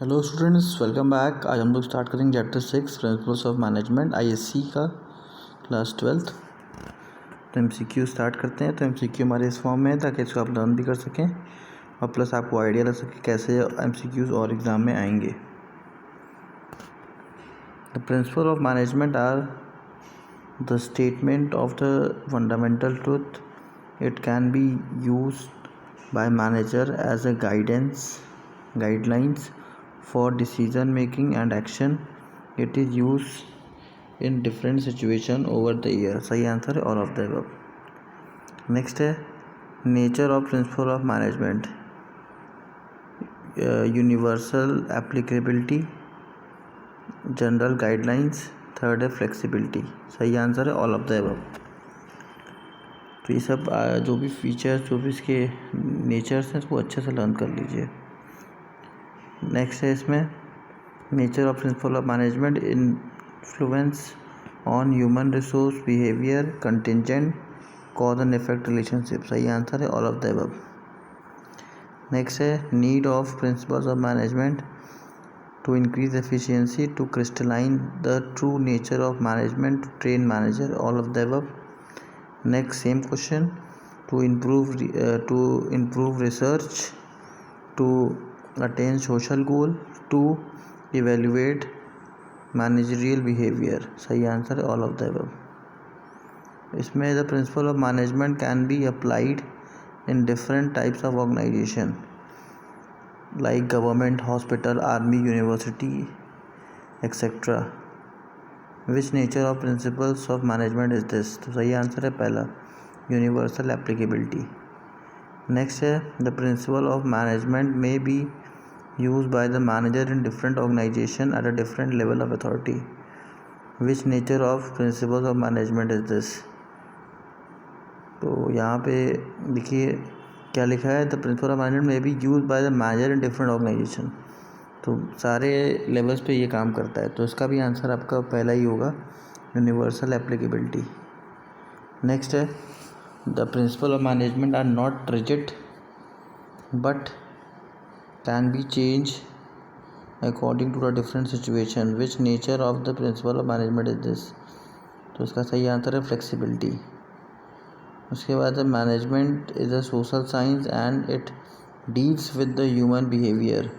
Hello students, welcome back. आज हम लोग स्टार्ट करेंगे chapter 6 principles of management ISC का क्लास 12th। तो एमसीक्यू स्टार्ट करते हैं। तो एमसीक्यू हमारे इस फॉर्म में है ताकि इसको आप लर्न भी कर सकें और प्लस आपको आइडिया लग सके कैसे एमसीक्यूज और एग्ज़ाम में आएंगे। The principle of management are the statement of the fundamental truth it can be used by manager as a guidelines for decision making and action. It is used in different situation over the year. सही answer है all of the above. Next है nature of principle of management, universal applicability, general guidelines, third है flexibility. सही answer है all of the above. तो ये सब जो भी फीचर्स, जो भी इसके नेचर्स हैं, उसको अच्छे से लर्न कर लीजिए। नेक्स्ट है इसमें nature of principle of management, influence on human resource behaviour, contingent, cause and effect relationship. सही आंसर है all of the above. Next है need of principles of management to increase efficiency, to crystalline the true nature of management, to train manager, all of the above. Next same question, to improve research, to attain social goal, to evaluate managerial behavior। सही answer है all of the above। इसमें the principle of management can be applied in different types of organization like government, hospital, army, university, etc. Which nature of principles of management is this? तो सही answer है पहला, universal applicability। Next है the principle of management may be used by the manager in different organization at a different level of authority. Which nature of principles of management is this? तो यहाँ पे देखिए क्या लिखा है, द प्रिंसिपल ऑफ मैनेजमेंट में be use by the manager in different organisation. तो सारे लेवल्स पे ये काम करता है, तो इसका भी आंसर आपका पहला ही होगा, यूनिवर्सल एप्लीकेबिलिटी। नेक्स्ट है the principle of management are not rigid but can be changed according to a different situation. Which nature of the principle of management is this? तो इसका सही आंसर है फ्लेक्सिबिलिटी। उसके बाद है management is a social science and it deals with the human behaviour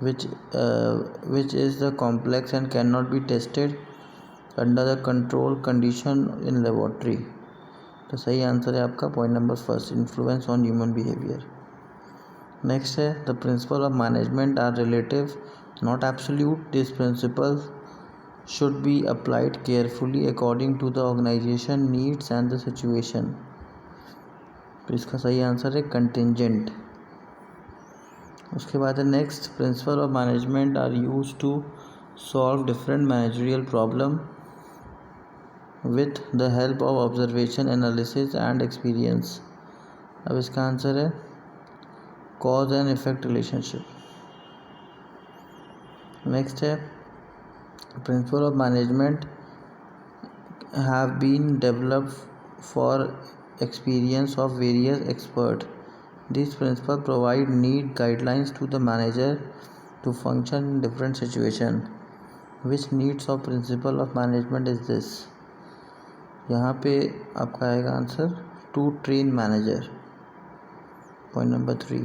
which is the complex and cannot be tested under the control condition in laboratory। तो सही answer है आपका point number first, influence on human behaviour. Next है the principle of management are relative not absolute, this principle should be applied carefully according to the organisation needs and the situation. तो इसका सही answer है contingent. उसके बाद है next principle of management are use to solve different managerial problem with the help of observation, analysis and experience. अब इसका answer है cause and effect relationship। next है principle of management have been developed for experience of various experts. These principles provide need guidelines to the manager to function in different situation. Which needs of principle of management is this? यहाँ पे आपका आएगा answer to train manager, point number 3।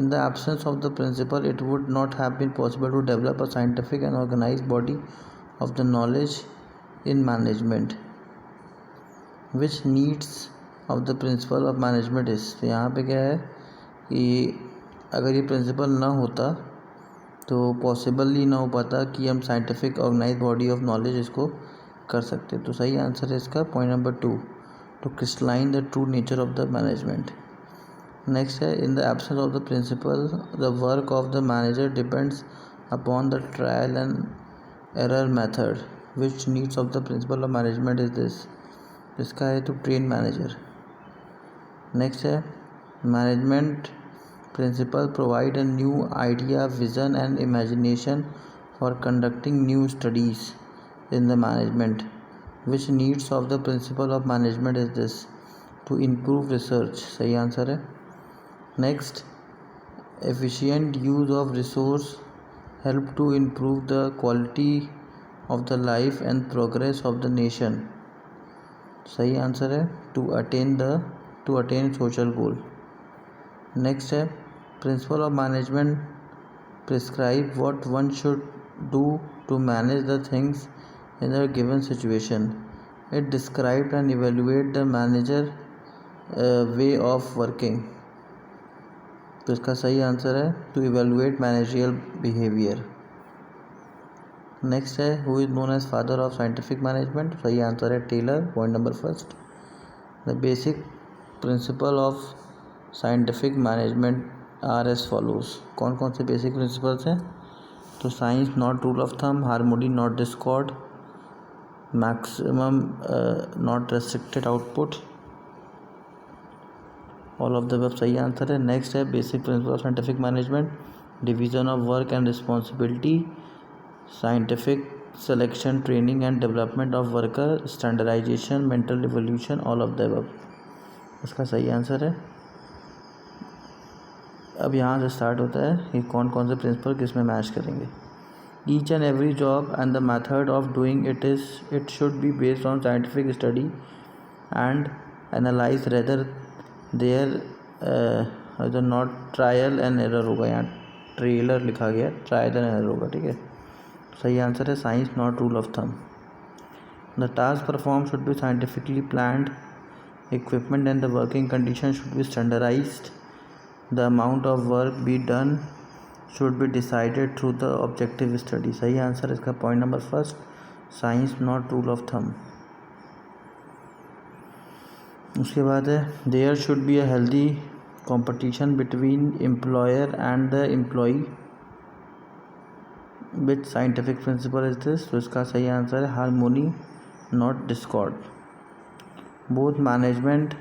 In the absence of the principle, it would not have been possible to develop a scientific and organized body of the knowledge in management. Which needs of the principle of management is? तो यहाँ पे क्या है कि अगर ये principal ना होता तो पॉसिबल ही ना हो पाता कि हम scientific organise body of knowledge इसको कर सकते। तो सही आंसर है इसका point number 2, to crystalline the true nature of the management. Next है in the absence of the principle the work of the manager depends upon the trial and error method. Which needs of the principle of management is this? इसका है to train manager. Next है management principle provide a new idea, vision and imagination for conducting new studies in the management. Which needs of the principle of management is this? To improve research. सही answer है। Next efficient use of resource help to improve the quality of the life and progress of the nation. सही answer है to attain social goal. Next है principle of management prescribe what one should do to manage the things in a given situation. It described and evaluate the manager way of working. तो इसका सही answer है to evaluate managerial behaviour. Next है who is known as father of scientific management. सही answer है Taylor. Point number first. The basic principle of scientific management are as follows. कौन कौन से बेसिक प्रिंसिपल्स हैं? तो science not rule of thumb, harmony not discord, maximum not restricted output. All of the above सही answer है. Next है basic principle of scientific management, division of work and responsibility, scientific selection, training and development of worker, standardisation, mental revolution. All of the above इसका सही answer है. अब यहाँ से start होता है कि कौन कौन से प्रिंसिपल किस में मैच करेंगे. Each and every job and the method of doing it should be based on scientific study and analyse rather there either not trial and error होगा. यहाँ ट्रेलर लिखा गया, ट्रायल एंड एरर होगा. ठीक है, सही आंसर है science not rule of thumb. The task perform should be scientifically planned, equipment and the working condition should be standardised, the amount of work be done should be decided through the objective study. सही answer है इसका point number first, science not rule of thumb. उसके बाद है there should be a healthy competition between employer and the employee. Which scientific principle is this? तो इसका सही answer है harmony not Discord. Both management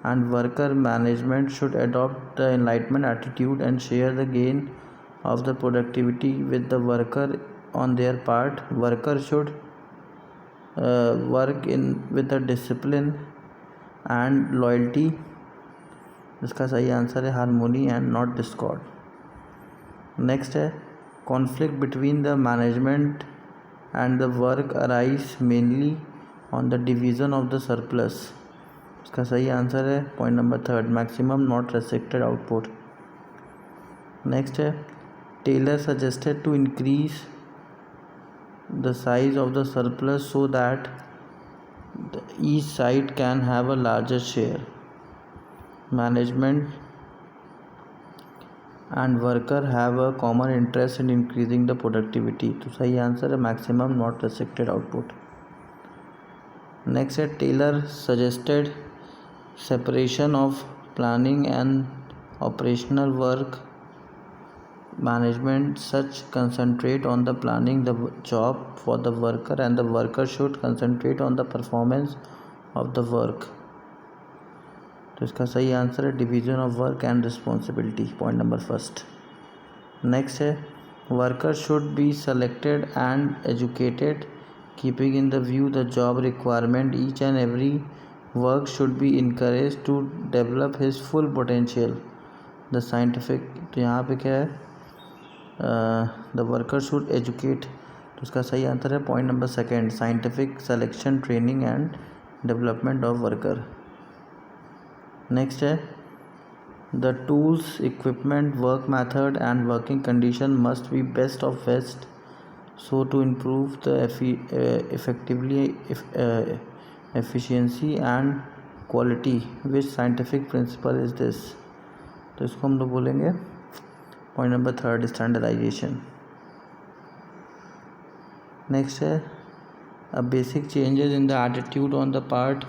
and worker management should adopt the enlightenment attitude and share the gain of the productivity with the worker on their part. Worker should work with the discipline and loyalty. इसका सही answer है harmony and not discord. Next है conflict between the management and the work arise mainly on the division of the surplus. इसका सही answer है point number third, maximum not restricted output. Next है Taylor suggested to increase the size of the surplus so that each side can have a larger share. Management and worker have a common interest in increasing the productivity. तो सही answer है maximum not restricted output. Next है Taylor suggested separation of planning and operational work. Management such concentrate on the planning the job for the worker and the worker should concentrate on the performance of the work. तो इसका सही answer है division of work and responsibility. Point number first. Next है worker should be selected and educated keeping in the view the job requirement. Each and every work should be encouraged to develop his full potential. The scientific, तो यहाँ पे क्या है the worker should educate. तो इसका सही answer है point number second, scientific selection, training and development of worker. Next है the tools, equipment, work method and working condition must be best of best so to improve the efficiency and quality. Which scientific principle is this? तो इसको हम लोग बोलेंगे point number third, standardisation. Next है a basic changes in the attitude on the part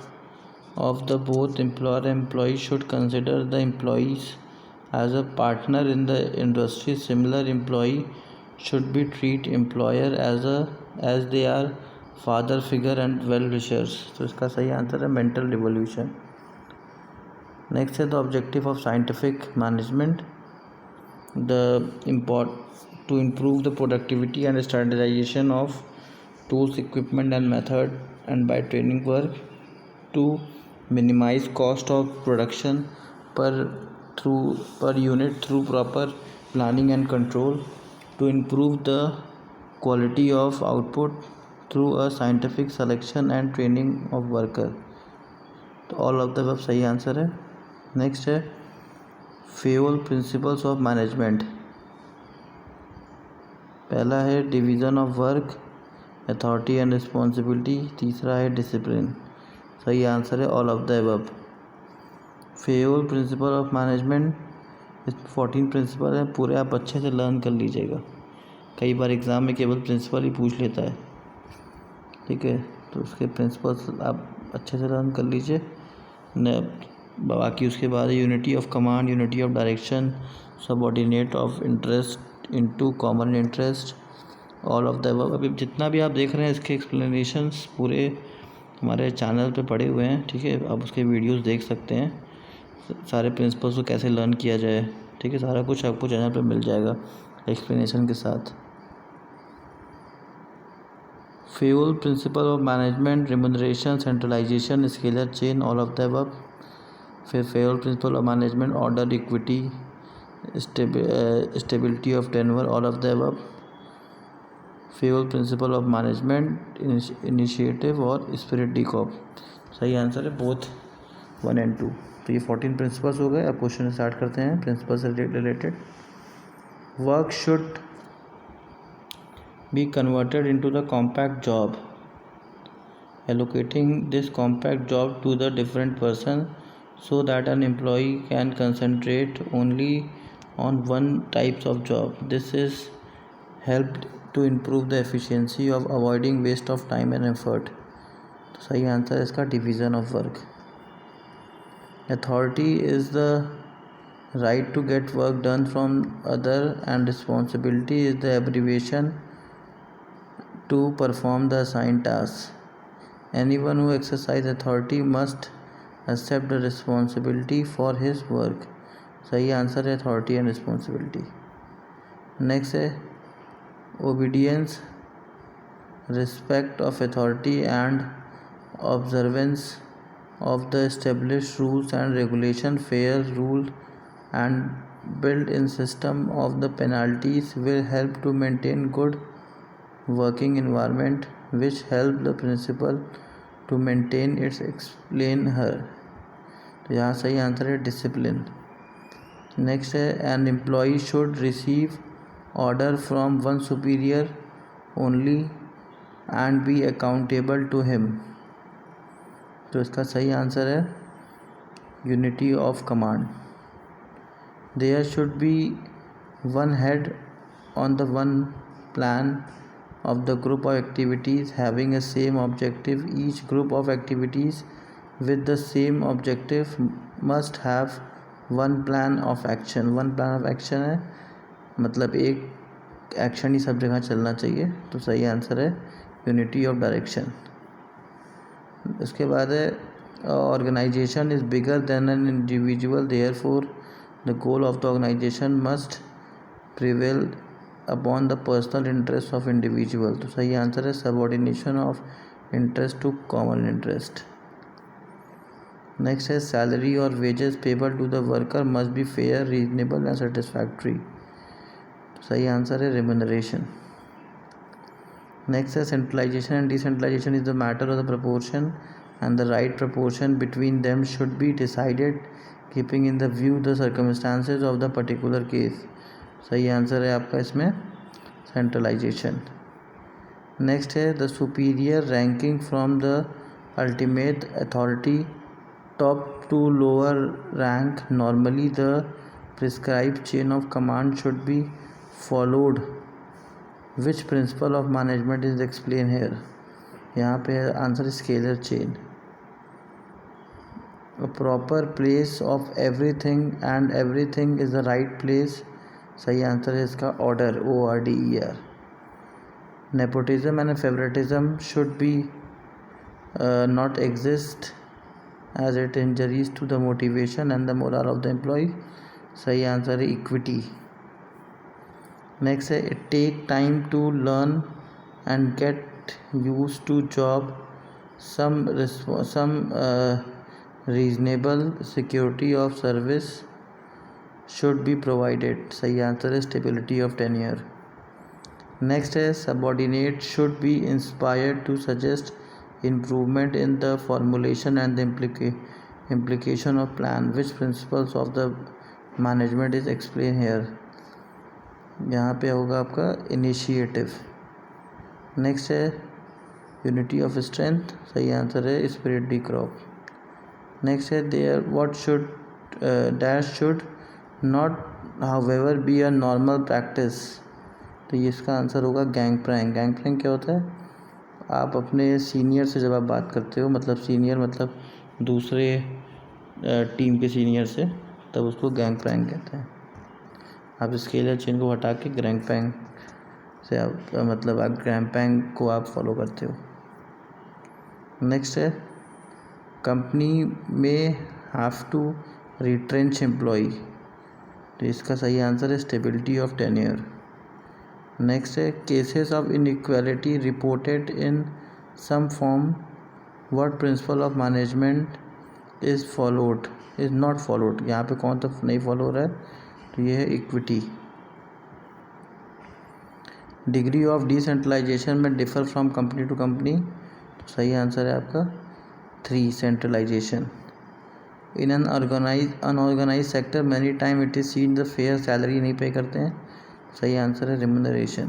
of the both employer and employee should consider the employees as a partner in the industry. Similar employee should be treat employer as they are father figure and well wishers. तो इसका सही answer है mental revolution. Next है the objective of scientific management to improve the productivity and standardization of tools, equipment and method, and by training work to minimize cost of production per unit through proper planning and control, to improve the quality of output through a scientific selection and training of worker. तो all of the above सही answer है. Next है Fayol principles of management. पहला है division of work, authority and responsibility. तीसरा है discipline. सही answer है all of the above. Fayol principle of management 14 principle है, पूरे आप अच्छे से लर्न कर लीजिएगा. कई बार एग्ज़ाम में केवल प्रिंसिपल ही पूछ लेता है, ठीक है, तो उसके प्रिंसिपल्स आप अच्छे से लर्न कर लीजिए. बाकी उसके बाद unity of command, unity of direction, subordinate of interest into common interest, all of the above. अभी जितना भी आप देख रहे हैं इसके एक्सप्लेनेशंस पूरे हमारे चैनल पे पड़े हुए हैं, ठीक है. आप उसके वीडियोस देख सकते हैं, सारे प्रिंसिपल्स को कैसे लर्न किया जाए, ठीक है. सारा कुछ आपको चैनल पे मिल जाएगा एक्सप्लेनेशन के साथ. Fayol principle of management, remuneration, centralisation, scalar chain, all of the above. फिर Fayol principle of management, order, equity, stability of tenure, all of the above. Fayol principle of management, initiative और spirit de corps. सही answer है both 1 and 2. तो ये 14 principles हो गए. अब question start करते हैं प्रिंसिपल से related. Work should be converted into the compact job, allocating this compact job to the different person so that an employee can concentrate only on one types of job. This is helped to improve the efficiency of avoiding waste of time and effort. तो सही answer है इसका division of work. Authority is the right to get work done from other, and responsibility is the abbreviation to perform the assigned tasks. Anyone who exercises authority must accept the responsibility for his work. सही answer है authority and responsibility. Next है obedience, respect of authority and observance of the established rules and regulation. Fair rule and built-in system of the penalties will help to maintain good working environment, which help the principal to maintain its explain her. तो यहाँ सही answer है discipline. Next है an employee should receive order from one superior only and be accountable to him. तो इसका सही answer है unity of command. There should be one head on the one plan of the group of activities having a same objective. Each group of activities with the same objective must have one plan of action. One plan of action है मतलब एक action ही सब जगह चलना चाहिए. तो सही answer है यूनिटी ऑफ डायरेक्शन. इसके बाद है organisation is bigger than an individual, therefore the goal of the organisation must prevail upon the personal interest of individual. तो सही आंसर है subordination of interest to common interest. Next है salary और wages payable to the worker must be fair, reasonable and satisfactory. तो सही answer है remuneration. Next है centralisation and decentralisation is the matter of the proportion and the right proportion between them should be decided keeping in the view the circumstances of the particular case. सही answer है आपका इसमें centralisation. Next है the superior ranking from the ultimate authority top to lower rank. Normally the prescribed chain of command should be followed. Which principle of management is explain here. यहाँ पे answer scalar chain. A proper place of everything and everything is the right place. सही answer है इसका order, ORDER. Nepotism and favouritism should be not exist as it injuries to the motivation and the moral of the employ. सही answer है इक्विटी. Next है it take time to learn and get use to job. Some reasonable security of service should be provided, सही answer है stability of tenure. Next है subordinate should be inspired to suggest improvement in the formulation and the implication of plan. Which principles of the management is explained here? यहाँ पे होगा आपका initiative. Next है unity of strength, सही answer है spirit de corps. Next है there what should dash should not however be a normal practice, तो ये इसका आंसर होगा गैंग प्रैंक। गैंग प्रैंक क्या होता है? आप अपने सीनियर से जब आप बात करते हो, मतलब सीनियर मतलब दूसरे टीम के सीनियर से, तब उसको गैंग प्रैंक कहते हैं। आप स्केल या चेन को हटा के गैंग प्रैंक से आप मतलब आप गैंग प्रैंक को आप फॉलो करते हो। नेक्स्ट है कंपनी में हैव टू रिट्रेंच एम्प्लॉय, तो इसका सही आंसर है स्टेबिलिटी ऑफ टेन्योर। नेक्स्ट है cases of inequality reported in some form, what principle of management is followed is not followed, यहाँ पे कौन तो नहीं फॉलो हो रहा है, तो ये है इक्विटी। डिग्री ऑफ डिसेंट्रलाइजेशन में differ from company to company, तो सही आंसर है आपका 3 centralization. In an unorganised sector many time it is seen the fair salary नहीं पे करते हैं, सही आंसर है रिम्यूनरेशन।